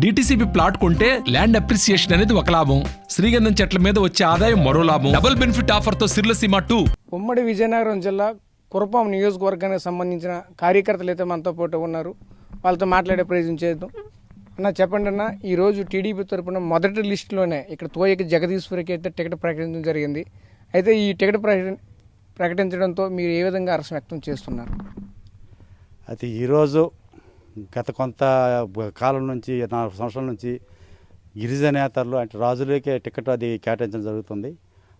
DTCP plot కొంటే land appreciation అనేది ఒక లాభం, శ్రీగంధం చెట్ల మీద వచ్చే ఆదాయం మరో లాభం. డబుల్ బెనిఫిట్ ఆఫర్ తో సిర్లసీమ 2. ఉమ్మడి విజయనగరం జిల్లా కురపాం నియోజకవర్గానికి సంబంధించిన కార్యకర్తలు అయితే మనతో పాటు ఉన్నారు. వాళ్ళతో మాట్లాడే ప్రయత్నం చేద్దాం. అన్న చెప్పండి అన్న, ఈరోజు టీడీపీ తరఫున మొదటి లిస్టులోనే ఇక్కడ తోయకి జగదీశ్వరికి అయితే టికెట్ ప్రకటించడం జరిగింది. అయితే ఈ టికెట్ ప్రకటించడంతో మీరు ఏ విధంగా హర్షం వ్యక్తం చేస్తున్నారు? అయితే ఈరోజు గత కొంత కాలం నుంచి 4 సంవత్సరాల నుంచి గిరిజన నేతలు అంటే రాజులకే టికెట్ అది కేటాయించడం జరుగుతుంది.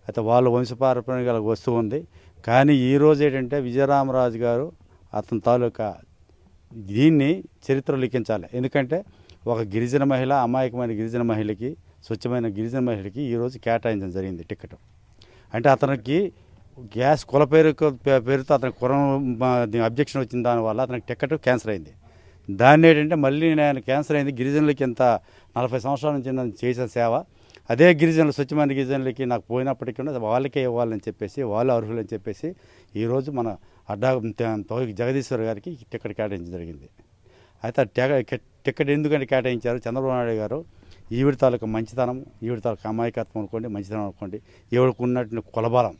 అయితే వాళ్ళు వంశపారంపర్యంగా వస్తూ ఉంది. కానీ ఈరోజు ఏంటంటే విజయరామరాజు గారు అతని తాలూకా దీన్ని చరిత్ర లిఖించాలి. ఎందుకంటే ఒక గిరిజన మహిళ, అమాయకమైన గిరిజన మహిళకి, స్వచ్ఛమైన గిరిజన మహిళకి ఈరోజు కేటాయించడం జరిగింది టికెట్. అంటే అతనికి గ్యాస్ కుల పేరుతో అతనికి కులం అబ్జెక్షన్ వచ్చిన దానివల్ల అతనికి టికెట్ క్యాన్సర్ అయింది. దాన్ని ఏంటంటే మళ్ళీ నేను క్యాన్సర్ అయింది, గిరిజనులకి ఇంత 40 సంవత్సరాల నుంచి నేను చేసిన సేవ అదే గిరిజనులు, స్వచ్ఛమైన గిరిజనులకి నాకు పోయినప్పటికీ వాళ్ళకే ఇవ్వాలని చెప్పేసి, వాళ్ళు అర్హులని చెప్పేసి ఈరోజు మన అడ్డా జగదీశ్వర్ గారికి టికెట్ కేటాయించడం జరిగింది. అయితే టికెట్ ఎందుకంటే కేటాయించారు చంద్రబాబు నాయుడు గారు, ఈవిడ తాలూకా మంచితనం, ఈవిడ తాలూకా అమాయకత్వం అనుకోండి, మంచితనం అనుకోండి, ఈవిడకు ఉన్నటువంటి కులబలం,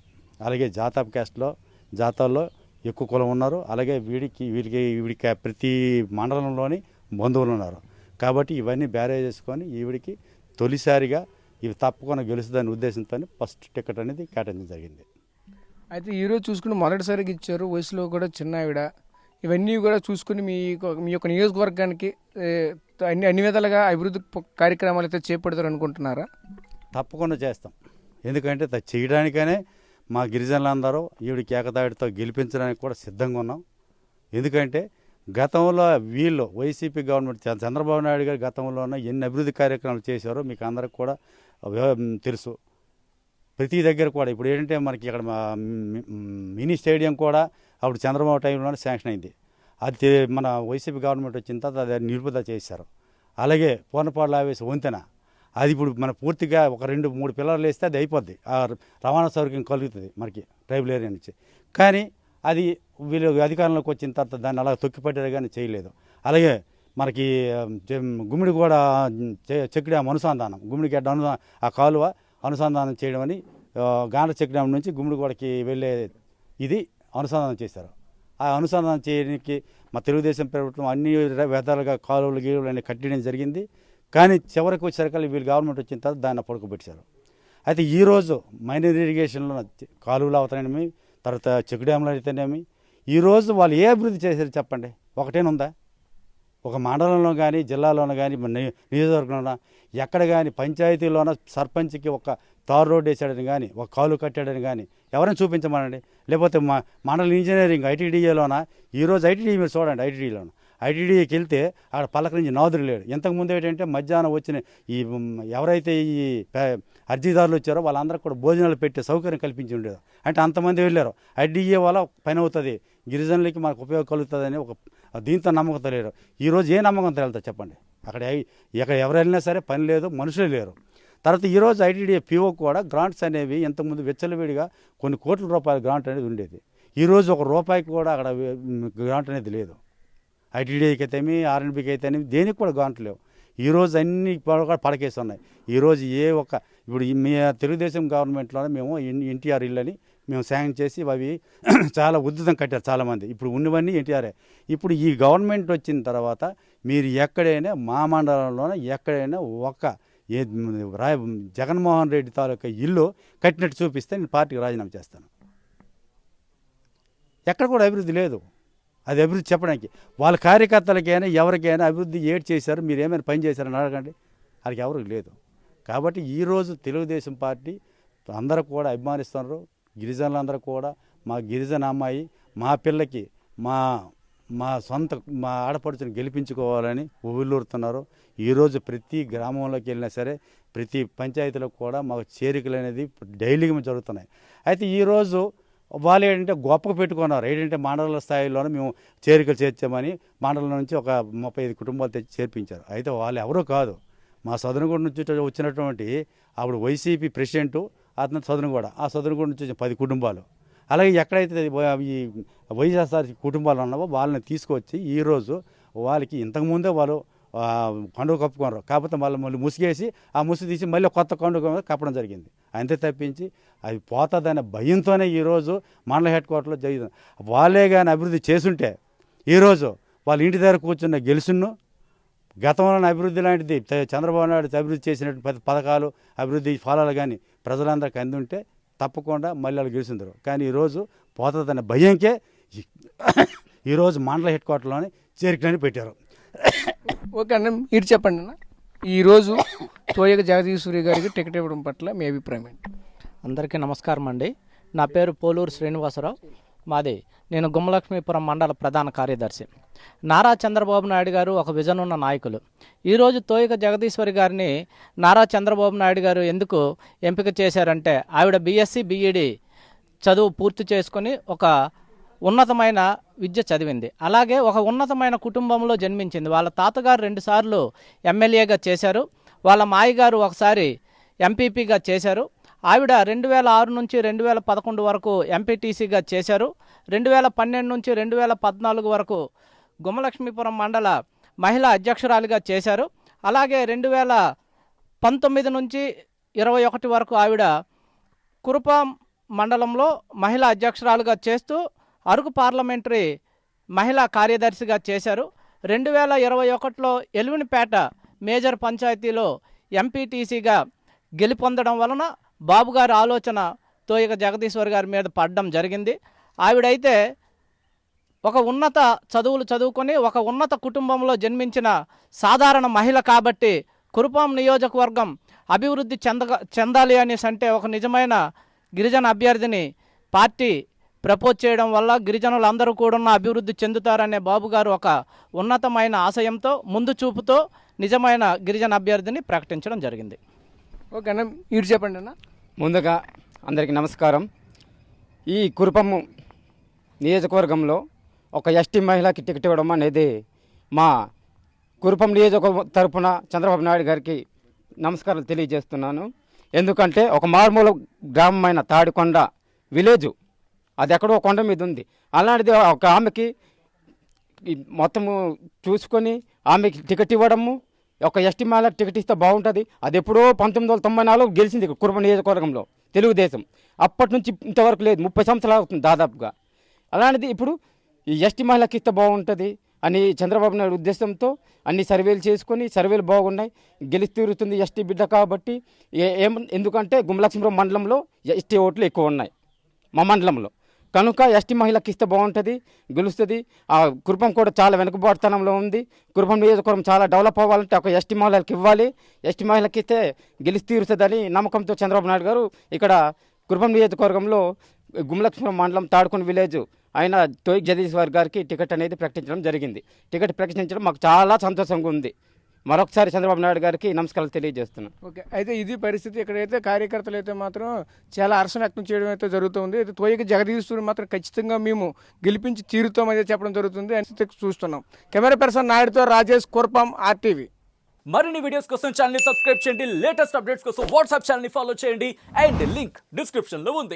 అలాగే జాతాప్ క్యాస్ట్లో జాతాల్లో ఎక్కువ కులం ఉన్నారు. అలాగే వీడికి ప్రతి మండలంలోని బంధువులు ఉన్నారు. కాబట్టి ఇవన్నీ బ్యారేజ్ చేసుకొని ఈవిడికి తొలిసారిగా ఇవి తప్పకుండా గెలుస్తుందనే ఉద్దేశంతో ఫస్ట్ టికెట్ అనేది కేటాయించడం జరిగింది. అయితే ఈరోజు చూసుకుని మొదటిసారిగా ఇచ్చారు, వయసులో కూడా చిన్న ఆవిడ. ఇవన్నీ కూడా చూసుకుని మీ యొక్క నియోజకవర్గానికి అన్ని విధాలుగా అభివృద్ధి కార్యక్రమాలు అయితే చేపడతారు అనుకుంటున్నారా? తప్పకుండా చేస్తాం. ఎందుకంటే చేయడానికనే మా గిరిజనులందరూ ఈవిడికి ఏకతాటితో గెలిపించడానికి కూడా సిద్ధంగా ఉన్నాం. ఎందుకంటే గతంలో వీళ్ళు వైసీపీ గవర్నమెంట్ చంద్రబాబు నాయుడు గారు గతంలోనే ఎన్ని అభివృద్ధి కార్యక్రమాలు చేశారో మీకు అందరికి కూడా తెలుసు. ప్రతి దగ్గర కూడా ఇప్పుడు ఏంటంటే మనకి ఇక్కడ మినీ స్టేడియం కూడా అప్పుడు చంద్రబాబు టైంలోనే శాంక్షన్ అయింది. అది మన వైసీపీ గవర్నమెంట్ వచ్చిన తర్వాత అది నిలుపుదల చేశారు. అలాగే పూర్ణపాడులో ఆవేశ వంతెన, అది ఇప్పుడు మన పూర్తిగా ఒక 2-3 పిల్లర్లు వేస్తే అది అయిపోద్ది, ఆ రవాణా సౌకర్యం కలుగుతుంది మనకి ట్రైబల్ ఏరియా నుంచి. కానీ అది వీళ్ళు అధికారంలోకి వచ్చిన తర్వాత దాన్ని అలా తొక్కిపట్టారు కానీ చేయలేదు. అలాగే మనకి గుమ్మిడి కూడా చెక్ డ్యామ్ అనుసంధానం, గుమ్మిడి గడ్డ ఆ కాలువ అనుసంధానం చేయడం అని గాండ్ర చెక్ డ్యామ్ నుంచి గుమ్మిడిగూడకి వెళ్ళే ఇది అనుసంధానం చేశారు. ఆ అనుసంధానం చేయడానికి మా తెలుగుదేశం ప్రభుత్వం అన్ని విధాలుగా కాలువలు గీలువలు అన్నీ కట్టడం జరిగింది. కానీ చివరికి వచ్చేసరికి వీళ్ళు గవర్నమెంట్ వచ్చిన తర్వాత దాన్ని పడుకోబెట్టారు. అయితే ఈరోజు మైనర్ ఇరిగేషన్లో కాలువలు అవుతానేమి, తర్వాత చెక్ డ్యామ్లు అయితేనేమి, ఈరోజు వాళ్ళు ఏ అభివృద్ధి చేశారు చెప్పండి? ఒకటేనుందా? ఒక మండలంలో కానీ, జిల్లాలోనూ కానీ, నియోజకవర్గంలో ఎక్కడ కానీ, పంచాయతీలోన సర్పంచ్కి ఒక తారు రోడ్డు వేసాడని కానీ, ఒక కాలు కట్టాడని కానీ ఎవరైనా చూపించమనండి. లేకపోతే మా మండల ఇంజనీరింగ్ ఐటీడీఏలోన ఈరోజు ఐటీడీ మీరు చూడండి, ఐటీడీకి వెళ్తే అక్కడ పలక నుంచి నాదురు లేడు. ఇంతకుముందు ఏంటంటే మధ్యాహ్నం వచ్చిన ఈ ఎవరైతే ఈ అర్జీదారులు వచ్చారో వాళ్ళందరికీ కూడా భోజనాలు పెట్టే సౌకర్యం కల్పించి ఉండేది. అంటే అంతమంది వెళ్ళారు. ఐటీడీఏ వల్ల పని అవుతుంది, గిరిజనులకి మనకు ఉపయోగం కలుగుతుందని ఒక దీంతో నమ్మకంతో లేరు. ఈరోజు ఏ నమ్మకంతో వెళ్తారు చెప్పండి? అక్కడ ఎవరు వెళ్ళినా సరే పని లేదు, మనుషులే లేరు. తర్వాత ఈరోజు ఐటీడీఏ పీఓ కూడా గ్రాంట్స్ అనేవి ఇంతకుముందు వెచ్చలవిడిగా కొన్ని కోట్ల రూపాయల గ్రాంట్ అనేది ఉండేది. ఈరోజు ₹1 కూడా అక్కడ గ్రాంట్ అనేది లేదు. ఐటీడీఐకి అయితేమి, ఆర్ఎన్బికి అయితేనేమి దేనికి కూడా గ్రాంట్ లేవు. ఈరోజు అన్ని కూడా పడకేసి ఉన్నాయి. ఈరోజు ఇప్పుడు మీ తెలుగుదేశం గవర్నమెంట్లోనే మేము ఎన్టీఆర్ ఇల్లు అని మేము శాంక్షన్ చేసి అవి చాలా ఉద్ధృతం కట్టారు చాలామంది. ఇప్పుడు ఉన్నవన్నీ ఎన్టీఆర్ఏ. ఇప్పుడు ఈ గవర్నమెంట్ వచ్చిన తర్వాత మీరు ఎక్కడైనా మా మండలంలోనే ఎక్కడైనా జగన్మోహన్ రెడ్డి తాలూకా ఇల్లు కట్టినట్టు చూపిస్తే నేను పార్టీకి రాజీనామా చేస్తాను. ఎక్కడ కూడా అభివృద్ధి లేదు. అది అభివృద్ధి చెప్పడానికి వాళ్ళ కార్యకర్తలకైనా ఎవరికైనా అభివృద్ధి ఏడు చేశారు, మీరు ఏమైనా పని చేశారని అడగండి, వాళ్ళకి ఎవరికి లేదు. కాబట్టి ఈరోజు తెలుగుదేశం పార్టీ అందరూ కూడా అభిమానిస్తున్నారు. గిరిజనులందరూ కూడా మా గిరిజన అమ్మాయి, మా పిల్లకి మా ఆడపడుచుని గెలిపించుకోవాలని ఉవ్విళ్ళూరుతున్నారు. ఈరోజు ప్రతి గ్రామంలోకి వెళ్ళినా సరే, ప్రతి పంచాయతీలో కూడా మాకు చేరికలు అనేది డైలీగా జరుగుతున్నాయి. అయితే ఈరోజు వాళ్ళు ఏంటంటే గొప్పగా పెట్టుకున్నారు. ఏంటంటే మండల స్థాయిలోనే మేము చేరికలు చేర్చామని మండలం నుంచి ఒక 35 కుటుంబాలు తెచ్చి చేర్పించారు. అయితే వాళ్ళు ఎవరూ కాదు, మా సదనగూడ నుంచి వచ్చినటువంటి అప్పుడు వైసీపీ ప్రెసిడెంటు అతను సదనగూడ, ఆ సదనగూడ నుంచి వచ్చిన 10 కుటుంబాలు. అలాగే ఎక్కడైతే ఈ వైఎస్ఆర్ కుటుంబాలు ఉన్నావో వాళ్ళని తీసుకొచ్చి ఈరోజు వాళ్ళకి ఇంతకుముందే వాళ్ళు కండువ కప్పుకోరు. కాకపోతే మళ్ళీ ముసుగేసి ఆ ముసుగు తీసి మళ్ళీ కొత్త కండువ కప్పడం జరిగింది. అంతే తప్పించి అది పోతుందనే భయంతోనే ఈరోజు మండల హెడ్ క్వార్టర్లో జరిగింది. వాళ్ళే కానీ అభివృద్ధి చేసుంటే ఈరోజు వాళ్ళ ఇంటి దగ్గర కూర్చున్న గెలుసును గతంలోని అభివృద్ధి లాంటిది చంద్రబాబు నాయుడు అభివృద్ధి చేసినటువంటి పథకాలు అభివృద్ధి ఫలాలు కానీ ప్రజలందరికీ అందుంటే తప్పకుండా మళ్ళీ వాళ్ళు గెలుచుందరు. కానీ ఈరోజు పోతుందనే భయంకే ఈరోజు మండల హెడ్ క్వార్టర్లోనే చేరికలని పెట్టారు. ఓకే అన్న, మీరు చెప్పండి అన్న, ఈరోజు తోయగ జగదీశ్వరి గారికి టికెట్ ఇవ్వడం పట్ల మీ అభిప్రాయం ఏంటి? అందరికీ నమస్కారం అండి. నా పేరు పోలూరు శ్రీనివాసరావు. నేను గుమ్మలక్ష్మీపురం మండల ప్రధాన కార్యదర్శి. నారా చంద్రబాబు నాయుడు గారు ఒక విజన్ ఉన్న నాయకులు. ఈరోజు తోయగ జగదీశ్వరి గారిని నారా చంద్రబాబు నాయుడు గారు ఎందుకు ఎంపిక చేశారంటే, ఆవిడ బీఎస్సీ బీఈడి చదువు పూర్తి చేసుకొని ఒక ఉన్నతమైన విద్య చదివింది. అలాగే ఒక ఉన్నతమైన కుటుంబంలో జన్మించింది. వాళ్ళ తాతగారు 2 సార్లు ఎమ్మెల్యేగా చేశారు. వాళ్ళ మాయగారు ఒకసారి ఎంపీపీగా చేశారు. ఆవిడ 2006 నుంచి 2011 వరకు ఎంపీటీసీగా చేశారు. 2012 నుంచి 2014 వరకు గుమ్మలక్ష్మీపురం మండల మహిళా అధ్యక్షురాలిగా చేశారు. అలాగే 2019 నుంచి 21 వరకు ఆవిడ కురుపాం మండలంలో మహిళా అధ్యక్షురాలుగా చేస్తూ అరకు పార్లమెంటరీ మహిళా కార్యదర్శిగా చేశారు. 2021లో ఎల్వినిపేట మేజర్ పంచాయతీలో ఎంపీటీసీగా గెలుపొందడం వలన బాబుగారి ఆలోచన తోయగ జగదీశ్వర్ గారి మీద పడడం జరిగింది. ఆవిడైతే ఒక ఉన్నత చదువులు చదువుకొని ఒక ఉన్నత కుటుంబంలో జన్మించిన సాధారణ మహిళ కాబట్టి కురుపాం నియోజకవర్గం అభివృద్ధి చెందాలి అనేసి అంటే ఒక నిజమైన గిరిజన అభ్యర్థిని పార్టీ ప్రపోజ్ చేయడం వల్ల గిరిజనులందరూ కూడా అభివృద్ధి చెందుతారనే బాబుగారు ఒక ఉన్నతమైన ఆశయంతో ముందు చూపుతో నిజమైన గిరిజన అభ్యర్థిని ప్రకటించడం జరిగింది. ఓకే అన్న, మీరు చెప్పండి అన్న. ముందుగా అందరికీ నమస్కారం. ఈ కురుపము నియోజకవర్గంలో ఒక ఎస్టీ మహిళకి టికెట్ ఇవ్వడం అనేది మా కురుపం నియోజకవర్గం తరపున చంద్రబాబు నాయుడు గారికి నమస్కారాలు తెలియజేస్తున్నాను. ఎందుకంటే ఒక మారుమూల గ్రామమైన తాడికొండ విలేజు, అది ఎక్కడో కొండ మీద ఉంది. అలాంటిది ఒక ఆమెకి మొత్తము చూసుకొని ఆమెకి టికెట్ ఇవ్వడము, ఒక ఎస్టీ మహిళకి టికెట్ ఇస్తే బాగుంటుంది. అది ఎప్పుడో 1994 గెలిచింది కురుపం నియోజకవర్గంలో తెలుగుదేశం. అప్పటి నుంచి ఇంతవరకు లేదు, 30 సంవత్సరాలు అవుతుంది దాదాపుగా. అలాంటిది ఇప్పుడు ఈ ఎస్టీ మహిళకి ఇస్తే బాగుంటుంది అని చంద్రబాబు నాయుడు ఉద్దేశంతో అన్ని సర్వేలు చేసుకొని సర్వేలు బాగున్నాయి, గెలిచి తీరుతుంది ఎస్టీ బిడ్డ కాబట్టి. ఎందుకంటే గుమ్మలక్ష్మీపురం మండలంలో ఎస్టీ ఓట్లు ఎక్కువ ఉన్నాయి మా మండలంలో, కనుక ఎస్టీ మహిళకి ఇస్తే బాగుంటుంది, గెలుస్తుంది. ఆ కురుపం కూడా చాలా వెనుకబాటుతనంలో ఉంది. కురుపం నియోజకవర్గం చాలా డెవలప్ అవ్వాలంటే ఒక ఎస్టీ మహిళకి ఇవ్వాలి, ఎస్టీ మహిళకి ఇస్తే గెలిచి తీరుతుందని నమ్మకంతో చంద్రబాబు నాయుడు గారు ఇక్కడ కురుపం నియోజకవర్గంలో గుమ్మలక్ష్మీపురం మండలం తాడుకొని విలేజ్ ఆయన తోయగ జగదీశ్వర్ గారికి టికెట్ అనేది ప్రకటించడం జరిగింది. టికెట్ ప్రకటించడం మాకు చాలా సంతోషంగా ఉంది. మరొకసారి చంద్రబాబు నాయుడు గారికి నమస్కారాలు తెలియజేస్తున్నాను. ఓకే, అయితే ఇది పరిస్థితి. ఇక్కడైతే కార్యకర్తలు అయితే మాత్రం చాలా హర్షం వ్యక్తం చేయడం అయితే జరుగుతుంది. అయితే తోయగ జగదీశ్వరి మాత్రం ఖచ్చితంగా మేము గెలిపించి తీరుతామని చెప్పడం జరుగుతుంది అని చూస్తున్నాం. కెమెరా పర్సన్ నాయుడుతో రాజేష్, కురుపాం, RTV. మరిన్ని వీడియోస్ కోసం ఛానల్ ని సబ్స్క్రైబ్ చేయండి. లేటెస్ట్ అప్డేట్స్ కోసం వాట్సాప్ ఛానల్ ని ఫాలో చేయండి. అండ్ లింక్ డిస్క్రిప్షన్ లో ఉంది.